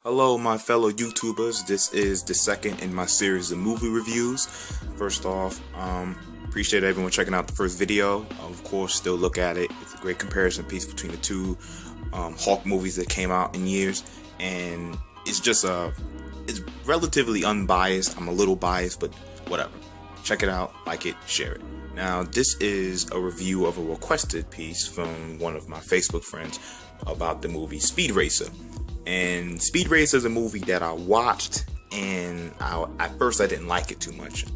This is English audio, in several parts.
Hello, my fellow YouTubers. This is the second in my series of movie reviews. First off, appreciate everyone checking out the first video. Of course, still look at it. It's a great comparison piece between the two Hawk movies that came out in years, and it's just it's relatively unbiased. I'm a little biased, but whatever. Check it out, like it, share it. Now, this is a review of a requested piece from one of my Facebook friends about the movie Speed Racer. And Speed Racer is a movie that I watched, and at first I didn't like it too much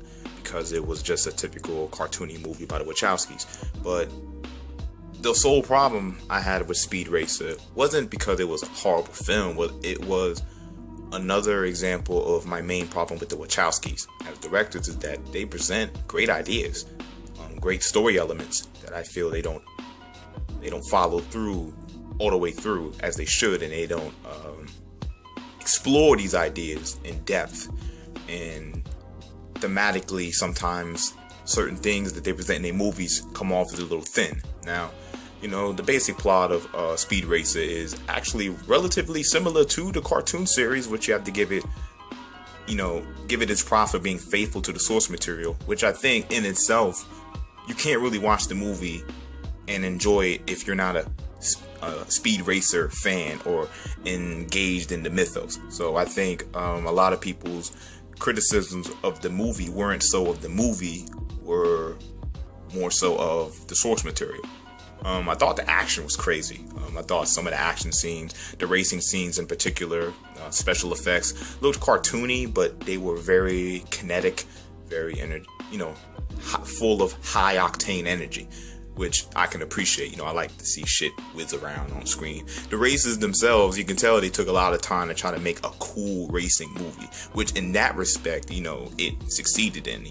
because it was just a typical cartoony movie by the Wachowskis. But the sole problem I had with Speed Racer wasn't because it was a horrible film, but it was another example of my main problem with the Wachowskis as directors, is that they present great ideas, great story elements that I feel they don't follow through all the way through as they should, and they don't explore these ideas in depth. And thematically, sometimes certain things that they present in their movies come off as a little thin. Now, the basic plot of Speed Racer is actually relatively similar to the cartoon series, which you have to give it its props for being faithful to the source material, which I think in itself, you can't really watch the movie and enjoy it if you're not a Speed Racer fan or engaged in the mythos. So I think a lot of people's criticisms of the movie weren't so of the movie, were more so of the source material. I thought the action was crazy. I thought some of the action scenes, the racing scenes in particular, special effects looked cartoony, but they were very kinetic, very full of high octane energy, which I can appreciate. I like to see shit whiz around on screen. The races themselves, you can tell they took a lot of time to try to make a cool racing movie, which in that respect, it succeeded in.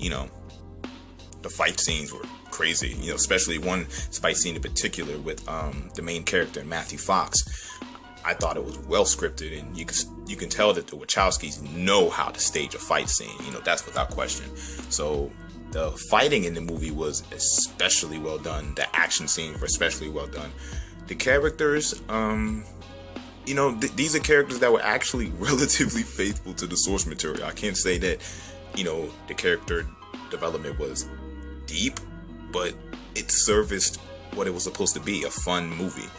The fight scenes were crazy, especially one fight scene in particular with the main character, Matthew Fox. I thought it was well scripted, and you can tell that the Wachowskis know how to stage a fight scene. That's without question. So the fighting in the movie was especially well done. The action scenes were especially well done. The characters, these are characters that were actually relatively faithful to the source material. I can't say that, the character development was deep, but it serviced what it was supposed to be, a fun movie.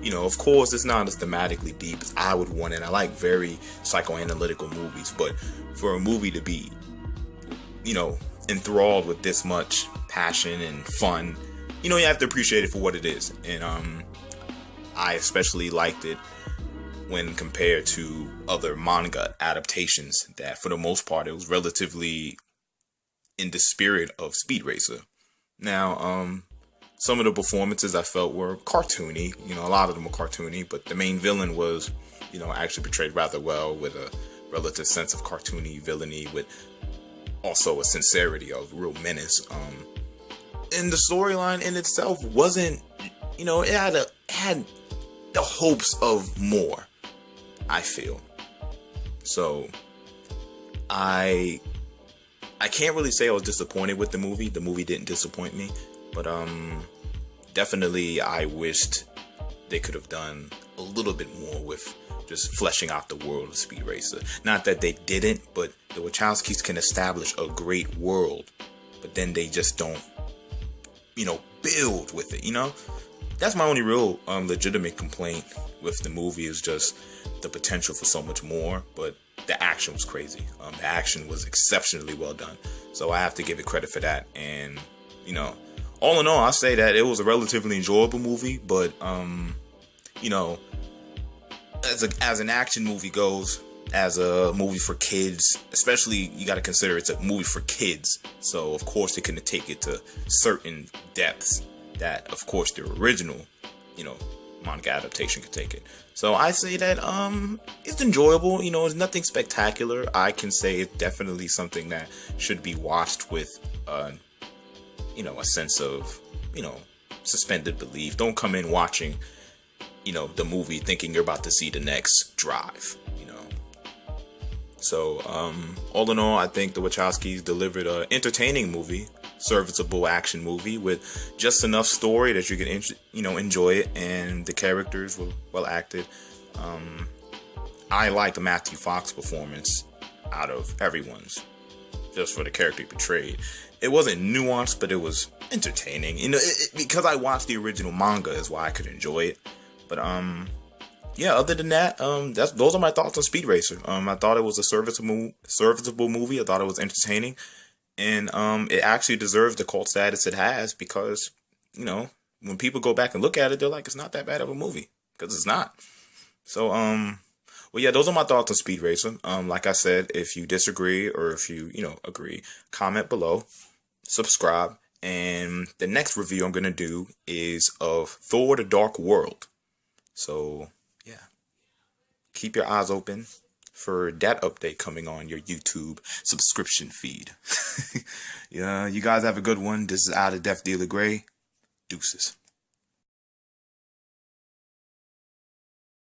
Of course, it's not as thematically deep as I would want it. I like very psychoanalytical movies, but for a movie to be, enthralled with this much passion and fun, you have to appreciate it for what it is. And I especially liked it when compared to other manga adaptations that, for the most part, it was relatively in the spirit of Speed Racer. Now, some of the performances I felt were cartoony. A lot of them were cartoony, but the main villain was, actually portrayed rather well, with a relative sense of cartoony villainy, with also a sincerity of real menace. And the storyline in itself wasn't, it had the hopes of more, I feel. So I can't really say I was disappointed with the movie. The movie didn't disappoint me, but definitely I wished they could have done a little bit more with just fleshing out the world of Speed Racer. Not that they didn't, but the Wachowskis can establish a great world, but then they just don't, build with it, That's my only real legitimate complaint with the movie, is just the potential for so much more. But the action was crazy. The action was exceptionally well done, so I have to give it credit for that. And all in all, I say that it was a relatively enjoyable movie. But as an action movie goes, as a movie for kids, especially, you got to consider it's a movie for kids. So of course they couldn't take it to certain depths that, of course, the original, manga adaptation could take it. So I say that it's enjoyable. It's nothing spectacular. I can say it's definitely something that should be watched with a sense of suspended belief. Don't come in watching the movie thinking you're about to see the next Drive. So all in all, I think the Wachowskis delivered an entertaining movie, serviceable action movie with just enough story that you can enjoy it, and the characters were well acted. I liked Matthew Fox's performance out of everyone's, just for the character he portrayed. It wasn't nuanced, but it was entertaining. You know, because I watched the original manga is why I could enjoy it. But yeah. Other than that, those are my thoughts on Speed Racer. I thought it was a serviceable movie. I thought it was entertaining, and it actually deserves the cult status it has because, you know, when people go back and look at it, they're like, it's not that bad of a movie because it's not. So well, yeah, those are my thoughts on Speed Racer. Like I said, if you disagree or if you agree, comment below, subscribe, and the next review I'm gonna do is of Thor: The Dark World. So yeah, keep your eyes open for that update coming on your YouTube subscription feed. Yeah, you guys have a good one. This is Out of Death Dealer Gray. Deuces.